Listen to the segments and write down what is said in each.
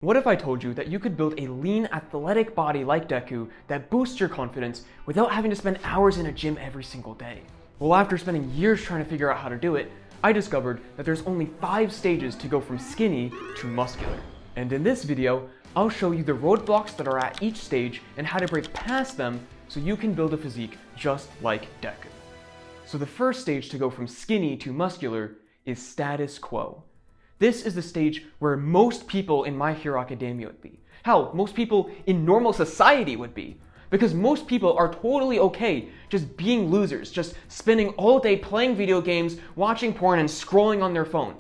What if I told you that you could build a lean, athletic body like Deku that boosts your confidence without having to spend hours in a gym every single day? Well, after spending years trying to figure out how to do it, I discovered that there's only 5 stages to go from skinny to muscular. And in this video, I'll show you the roadblocks that are at each stage and how to break past them so you can build a physique just like Deku. So the first stage to go from skinny to muscular is status quo. This is the stage where most people in My Hero Academia would be. Hell, most people in normal society would be. Because most people are totally okay just being losers, just spending all day playing video games, watching porn, and scrolling on their phone.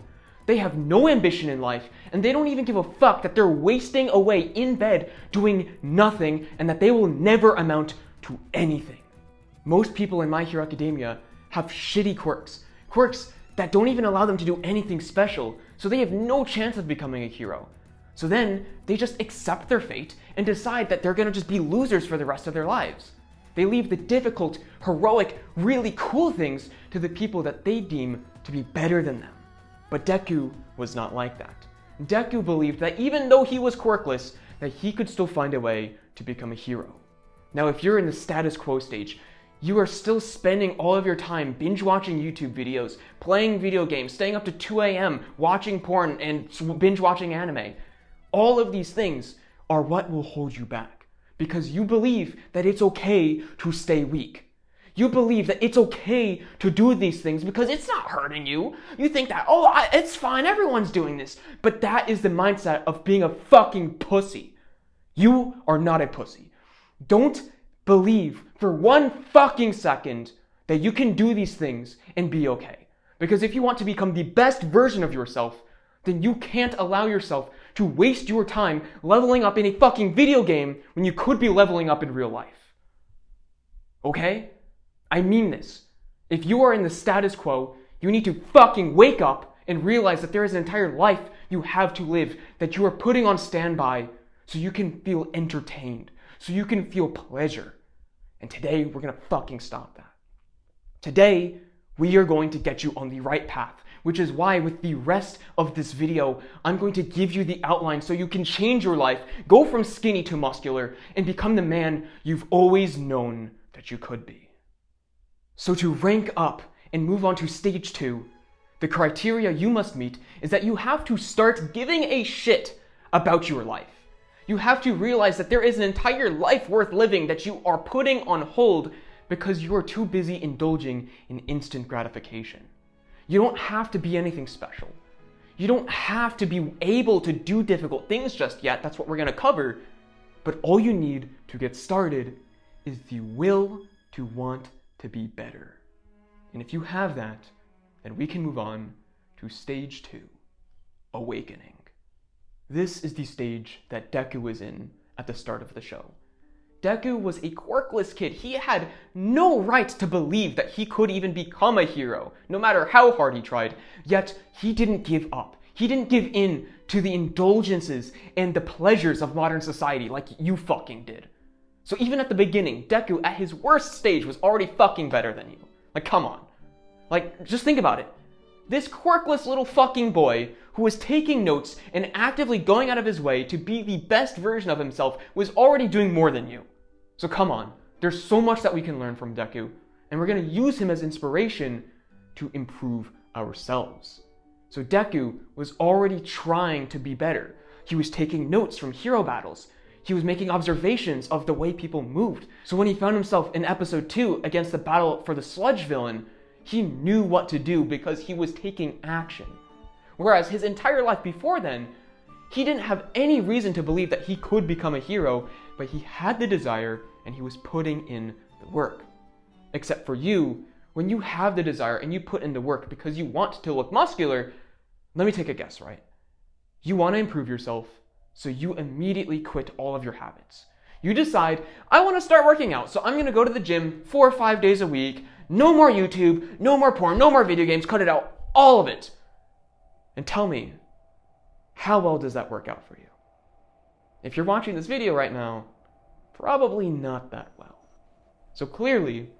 They have no ambition in life, and they don't even give a fuck that they're wasting away in bed doing nothing and that they will never amount to anything. Most people in My Hero Academia have shitty quirks that don't even allow them to do anything special, so they have no chance of becoming a hero. So then, they just accept their fate and decide that they're gonna just be losers for the rest of their lives. They leave the difficult, heroic, really cool things to the people that they deem to be better than them. But Deku was not like that. Deku believed that even though he was quirkless, that he could still find a way to become a hero. Now, if you're in the status quo stage, you are still spending all of your time binge watching YouTube videos, playing video games, staying up to 2 a.m., watching porn, and binge watching anime. All of these things are what will hold you back because you believe that it's okay to stay weak. You believe that it's okay to do these things because it's not hurting you. You think that, it's fine, everyone's doing this. But that is the mindset of being a fucking pussy. You are not a pussy. Don't believe for one fucking second that you can do these things and be okay. Because if you want to become the best version of yourself, then you can't allow yourself to waste your time leveling up in a fucking video game when you could be leveling up in real life. Okay? I mean this. If you are in the status quo, you need to fucking wake up and realize that there is an entire life you have to live that you are putting on standby so you can feel entertained, so you can feel pleasure. And today, we're gonna fucking stop that. Today, we are going to get you on the right path, which is why with the rest of this video, I'm going to give you the outline so you can change your life, go from skinny to muscular, and become the man you've always known that you could be. So to rank up and move on to stage 2, the criteria you must meet is that you have to start giving a shit about your life. You have to realize that there is an entire life worth living that you are putting on hold because you are too busy indulging in instant gratification. You don't have to be anything special. You don't have to be able to do difficult things just yet. That's what we're going to cover. But all you need to get started is the will to want to be better. And if you have that, then we can move on to stage 2, awakening. This is the stage that Deku was in at the start of the show. Deku was a quirkless kid. He had no right to believe that he could even become a hero, no matter how hard he tried. Yet, he didn't give up. He didn't give in to the indulgences and the pleasures of modern society like you fucking did. So even at the beginning, Deku, at his worst stage, was already fucking better than you. Like, come on. Like, just think about it. This quirkless little fucking boy who was taking notes and actively going out of his way to be the best version of himself was already doing more than you. So come on, there's so much that we can learn from Deku, and we're going to use him as inspiration to improve ourselves. So Deku was already trying to be better. He was taking notes from hero battles. He was making observations of the way people moved. So when he found himself in episode 2 against the battle for the sludge villain, he knew what to do because he was taking action. Whereas his entire life before then, he didn't have any reason to believe that he could become a hero, but he had the desire and he was putting in the work. Except for you, when you have the desire and you put in the work because you want to look muscular, let me take a guess, right? You want to improve yourself, so you immediately quit all of your habits. You decide, I want to start working out, so I'm going to go to the gym 4 or 5 days a week, no more YouTube, no more porn, no more video games, cut it out, all of it. And tell me, how well does that work out for you? If you're watching this video right now, probably not that well. So clearly,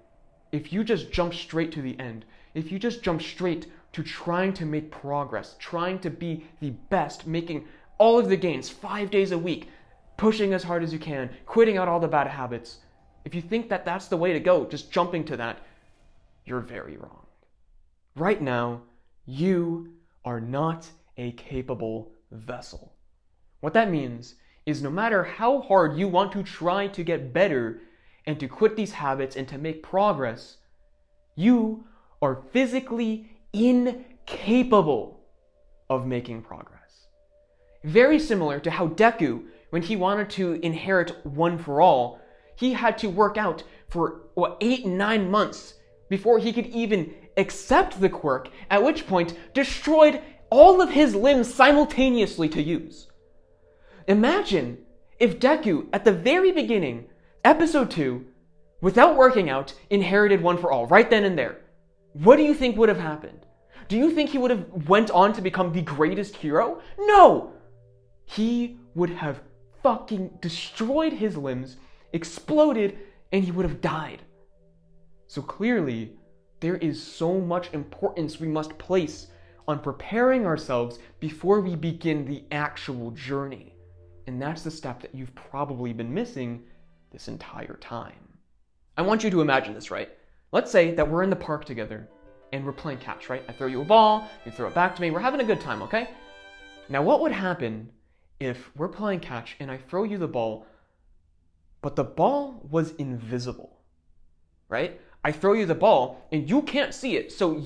if you just jump straight to the end, if you just jump straight to trying to make progress, trying to be the best, making all of the gains 5 days a week, pushing as hard as you can, quitting out all the bad habits. If you think that that's the way to go, just jumping to that, you're very wrong. Right now, you are not a capable vessel. What that means is no matter how hard you want to try to get better and to quit these habits and to make progress, you are physically incapable of making progress. Very similar to how Deku, when he wanted to inherit One for All, he had to work out for 8-9 months before he could even accept the quirk, at which point destroyed all of his limbs simultaneously to use. Imagine if Deku, at the very beginning, episode 2, without working out, inherited One for All, right then and there. What do you think would have happened? Do you think he would have went on to become the greatest hero? No! He would have fucking destroyed his limbs, exploded, and he would have died. So clearly, there is so much importance we must place on preparing ourselves before we begin the actual journey. And that's the step that you've probably been missing this entire time. I want you to imagine this, right? Let's say that we're in the park together and we're playing catch, right? I throw you a ball, you throw it back to me, we're having a good time, okay? Now what would happen if we're playing catch and I throw you the ball, but the ball was invisible, right? I throw you the ball and you can't see it, so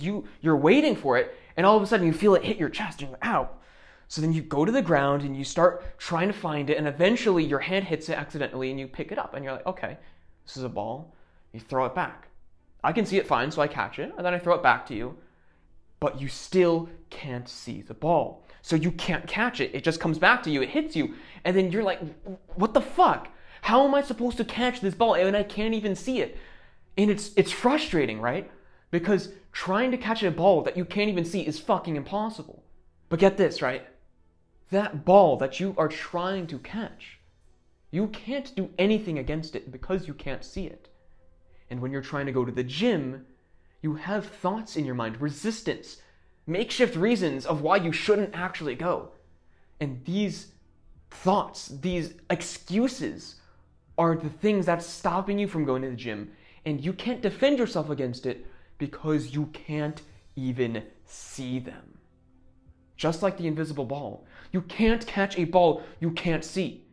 you're waiting for it, and all of a sudden you feel it hit your chest and you're like, ow. So then you go to the ground and you start trying to find it, and eventually your hand hits it accidentally and you pick it up and you're like, okay, this is a ball. You throw it back. I can see it fine, so I catch it, and then I throw it back to you, but you still can't see the ball. So you can't catch it. It just comes back to you, it hits you, and then you're like, what the fuck? How am I supposed to catch this ball and I can't even see it? And it's frustrating, right? Because trying to catch a ball that you can't even see is fucking impossible. But get this, right? That ball that you are trying to catch, you can't do anything against it because you can't see it. And when you're trying to go to the gym, you have thoughts in your mind, resistance, makeshift reasons of why you shouldn't actually go. And these thoughts, these excuses are the things that's stopping you from going to the gym. And you can't defend yourself against it because you can't even see them. Just like the invisible ball. You can't catch a ball you can't see.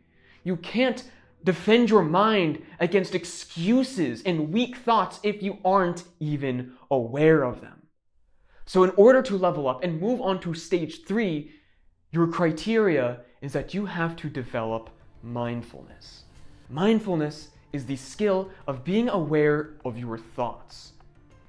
You can't defend your mind against excuses and weak thoughts if you aren't even aware of them. So in order to level up and move on to stage 3, your criteria is that you have to develop mindfulness. Mindfulness is the skill of being aware of your thoughts.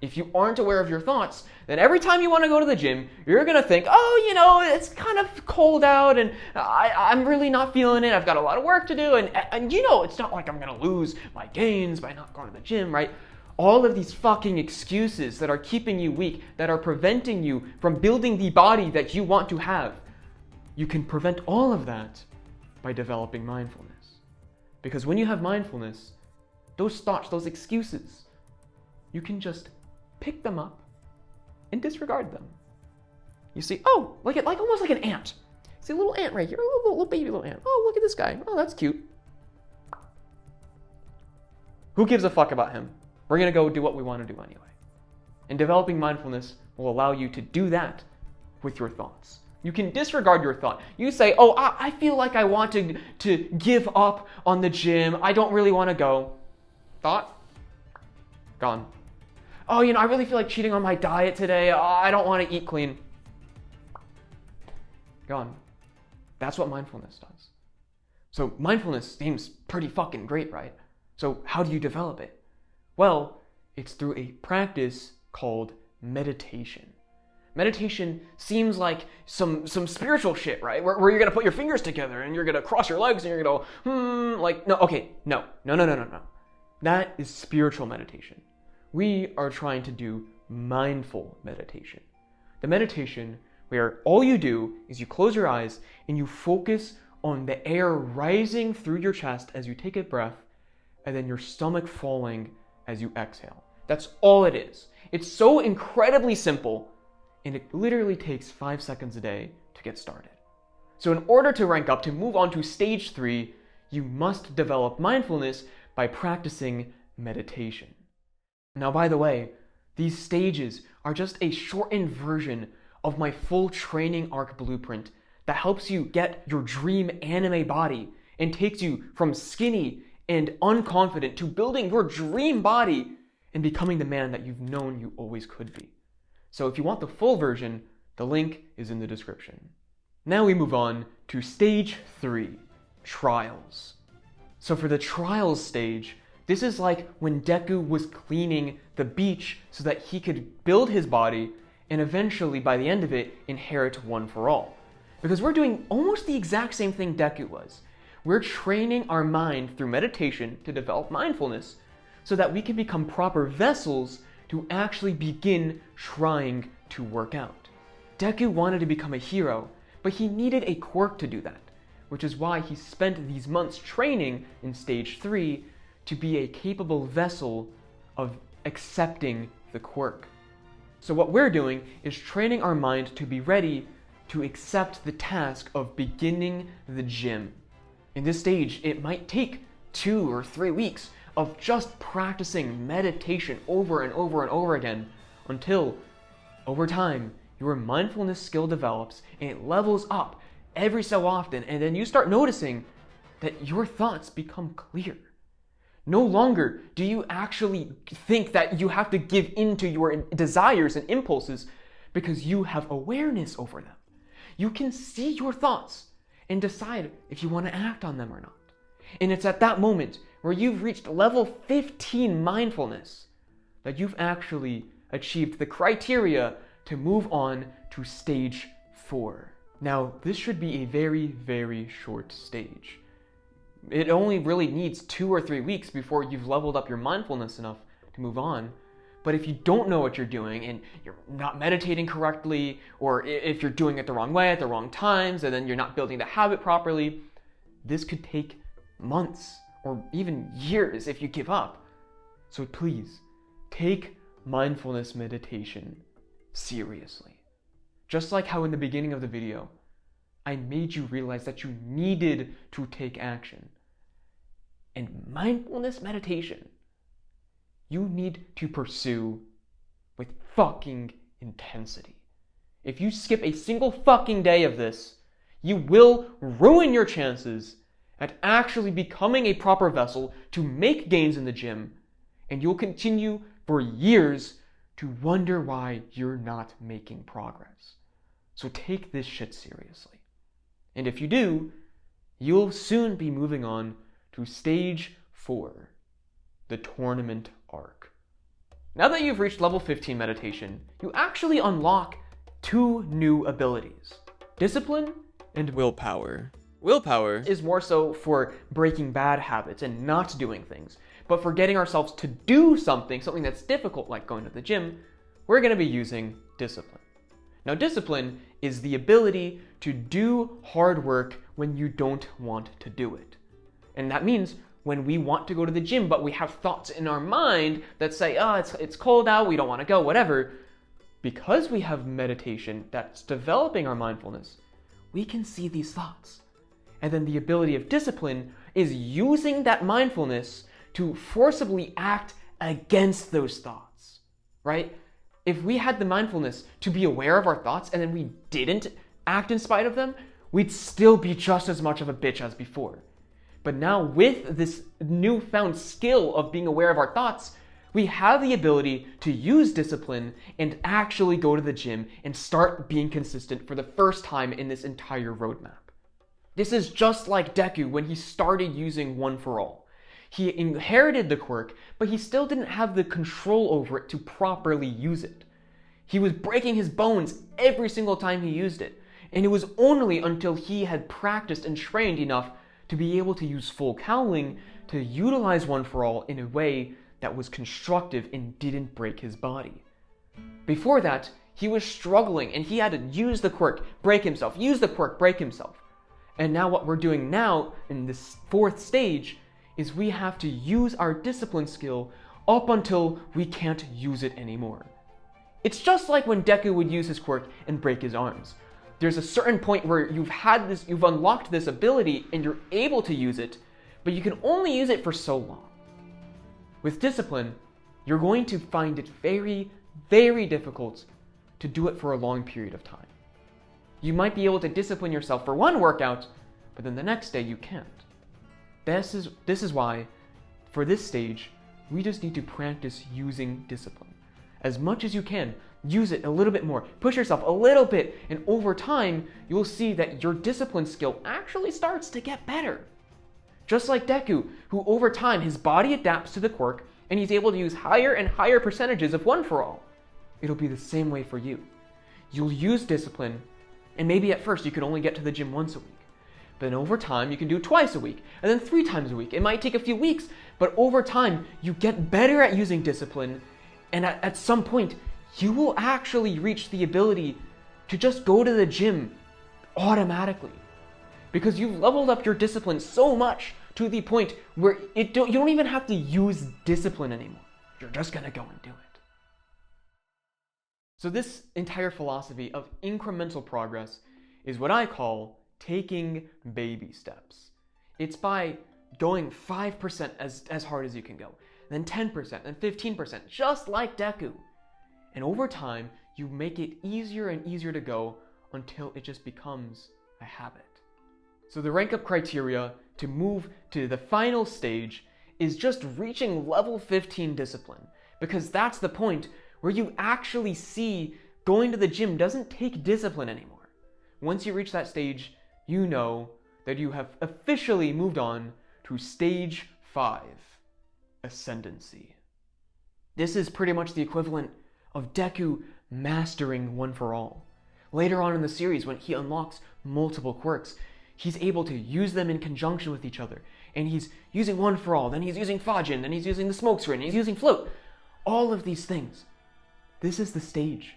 If you aren't aware of your thoughts, then every time you want to go to the gym, you're going to think, oh, it's kind of cold out and I'm really not feeling it. I've got a lot of work to do. And it's not like I'm going to lose my gains by not going to the gym, right? All of these fucking excuses that are keeping you weak, that are preventing you from building the body that you want to have, you can prevent all of that by developing mindfulness. Because when you have mindfulness, those thoughts, those excuses, you can just pick them up and disregard them. You see, like almost like an ant. See a little ant right here, a little baby little ant. Oh, look at this guy. Oh, that's cute. Who gives a fuck about him? We're gonna go do what we want to do anyway. And developing mindfulness will allow you to do that with your thoughts. You can disregard your thought. You say, I feel like I want to give up on the gym. I don't really want to go. Thought? Gone. I really feel like cheating on my diet today. I don't want to eat clean. Gone. That's what mindfulness does. So mindfulness seems pretty fucking great, right? So how do you develop it? Well, it's through a practice called meditation. Meditation seems like some spiritual shit, right? Where you're going to put your fingers together and you're going to cross your legs and you're going to go, no. That is spiritual meditation. We are trying to do mindful meditation. The meditation where all you do is you close your eyes and you focus on the air rising through your chest as you take a breath, and then your stomach falling as you exhale. That's all it is. It's so incredibly simple, and it literally takes 5 seconds a day to get started. So in order to rank up, to move on to stage 3, you must develop mindfulness by practicing meditation. Now, by the way, these stages are just a shortened version of my full training arc blueprint that helps you get your dream anime body and takes you from skinny and unconfident to building your dream body and becoming the man that you've known you always could be. So if you want the full version, the link is in the description. Now we move on to stage 3, trials. So for the trials stage, this is like when Deku was cleaning the beach so that he could build his body and eventually, by the end of it, inherit One for All. Because we're doing almost the exact same thing Deku was. We're training our mind through meditation to develop mindfulness so that we can become proper vessels to actually begin trying to work out. Deku wanted to become a hero, but he needed a quirk to do that, which is why he spent these months training in stage 3 to be a capable vessel of accepting the quirk. So what we're doing is training our mind to be ready to accept the task of beginning the gym. In this stage, it might take 2 or 3 weeks of just practicing meditation over and over and over again until, over time, your mindfulness skill develops and it levels up every so often, and then you start noticing that your thoughts become clear. No longer do you actually think that you have to give in to your desires and impulses because you have awareness over them. You can see your thoughts and decide if you want to act on them or not. And it's at that moment where you've reached level 15 mindfulness that you've actually achieved the criteria to move on to stage 4. Now, this should be a very, very short stage. It only really needs 2 or 3 weeks before you've leveled up your mindfulness enough to move on. But if you don't know what you're doing and you're not meditating correctly, or if you're doing it the wrong way at the wrong times, and then you're not building the habit properly, this could take months or even years if you give up. So please, take mindfulness meditation seriously. Just like how in the beginning of the video, I made you realize that you needed to take action. And mindfulness meditation, you need to pursue with fucking intensity. If you skip a single fucking day of this, you will ruin your chances at actually becoming a proper vessel to make gains in the gym, and you'll continue for years to wonder why you're not making progress. So take this shit seriously. And if you do, you'll soon be moving on to stage 4, the tournament arc. Now that you've reached level 15 meditation, you actually unlock 2 new abilities: discipline and willpower. Willpower is more so for breaking bad habits and not doing things. But for getting ourselves to do something that's difficult, like going to the gym, we're going to be using discipline. Now, discipline is the ability to do hard work when you don't want to do it. And that means when we want to go to the gym, but we have thoughts in our mind that say, it's cold out, we don't want to go, whatever. Because we have meditation that's developing our mindfulness, we can see these thoughts. And then the ability of discipline is using that mindfulness to forcibly act against those thoughts, right? If we had the mindfulness to be aware of our thoughts and then we didn't act in spite of them, we'd still be just as much of a bitch as before. But now with this newfound skill of being aware of our thoughts, we have the ability to use discipline and actually go to the gym and start being consistent for the first time in this entire roadmap. This is just like Deku when he started using One for All. He inherited the quirk, but he still didn't have the control over it to properly use it. He was breaking his bones every single time he used it, and it was only until he had practiced and trained enough to be able to use full cowling to utilize One for All in a way that was constructive and didn't break his body. Before that, he was struggling and he had to use the quirk, break himself, use the quirk, break himself. And now what we're doing now in this 4th stage is we have to use our discipline skill up until we can't use it anymore. It's just like when Deku would use his quirk and break his arms. there's a certain point where you've unlocked this ability and you're able to use it, but you can only use it for so long. With discipline, you're going to find it very, very difficult to do it for a long period of time. You might be able to discipline yourself for one workout, but then the next day you can't. This is why, for this stage, we just need to practice using discipline. As much as you can, use it a little bit more. Push yourself a little bit, and over time, you'll see that your discipline skill actually starts to get better. Just like Deku, who over time, his body adapts to the quirk, and he's able to use higher and higher percentages of one for all. It'll be the same way for you. You'll use discipline, and maybe at first you can only get to the gym once a week. But then over time, you can do twice a week, and then 3 times a week. It might take a few weeks, but over time, you get better at using discipline, and at some point, you will actually reach the ability to just go to the gym automatically. Because you've leveled up your discipline so much to the point where you don't even have to use discipline anymore. You're just gonna go and do it. So this entire philosophy of incremental progress is what I call taking baby steps. It's by going 5% as hard as you can go, then 10%, then 15%, just like Deku. And over time, you make it easier and easier to go until it just becomes a habit. So the rank up criteria to move to the final stage is just reaching level 15 discipline, because that's the point where you actually see going to the gym doesn't take discipline anymore. Once you reach that stage, you know that you have officially moved on to stage 5, ascendancy. This is pretty much the equivalent of Deku mastering one for all. Later on in the series, when he unlocks multiple quirks, he's able to use them in conjunction with each other. And he's using one for all, then he's using Fajin, then he's using the smoke screen, he's using float. All of these things. This is the stage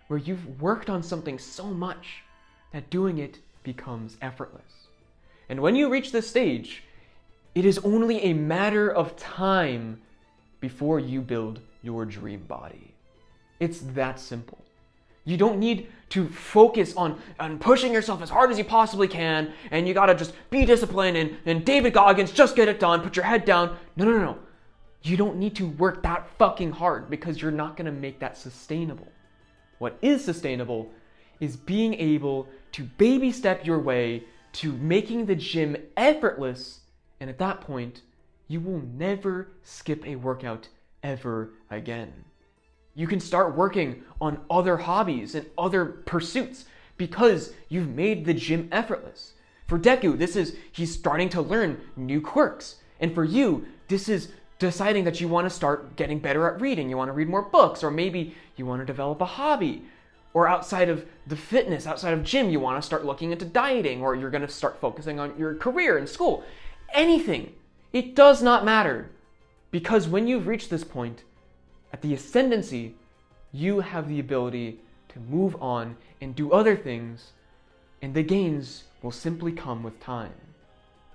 where you've worked on something so much that doing it becomes effortless. And when you reach this stage, it is only a matter of time before you build your dream body. It's that simple. You don't need to focus on pushing yourself as hard as you possibly can, and you gotta just be disciplined and David Goggins, just get it done, put your head down. No. You don't need to work that fucking hard because you're not gonna make that sustainable. What is sustainable is being able to baby step your way to making the gym effortless, and at that point, you will never skip a workout ever again. You can start working on other hobbies and other pursuits because you've made the gym effortless. For Deku, he's starting to learn new quirks. And for you, this is deciding that you want to start getting better at reading. You want to read more books, or maybe you want to develop a hobby. Or outside of the fitness, outside of gym, you want to start looking into dieting, or you're going to start focusing on your career in school. Anything. It does not matter. Because when you've reached this point, at the ascendancy, you have the ability to move on and do other things, and the gains will simply come with time.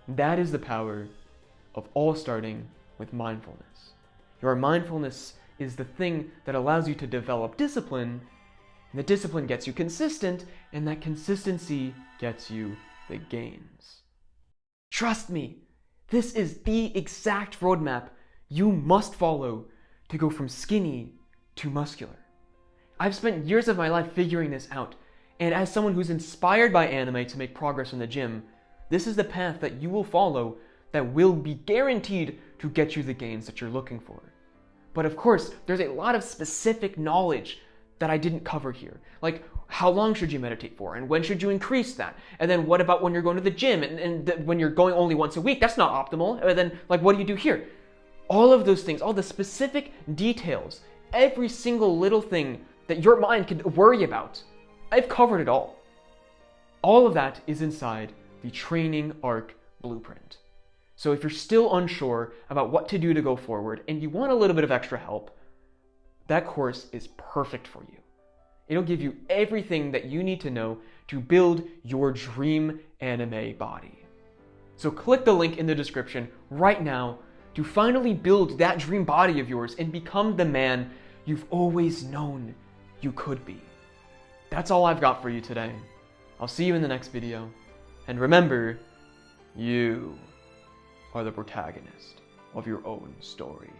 That is the power of all starting with mindfulness. Your mindfulness is the thing that allows you to develop discipline, and the discipline gets you consistent, and that consistency gets you the gains. Trust me, this is the exact roadmap you must follow to go from skinny to muscular. I've spent years of my life figuring this out, and as someone who's inspired by anime to make progress in the gym, this is the path that you will follow that will be guaranteed to get you the gains that you're looking for. But of course, there's a lot of specific knowledge that I didn't cover here. Like, how long should you meditate for? And when should you increase that? And then what about when you're going to the gym? And when you're going only once a week, that's not optimal. And then, what do you do here? All of those things, all the specific details, every single little thing that your mind could worry about, I've covered it all. All of that is inside the Training Arc Blueprint. So if you're still unsure about what to do to go forward and you want a little bit of extra help, that course is perfect for you. It'll give you everything that you need to know to build your dream anime body. So click the link in the description right now to finally build that dream body of yours and become the man you've always known you could be. That's all I've got for you today. I'll see you in the next video. And remember, you are the protagonist of your own story.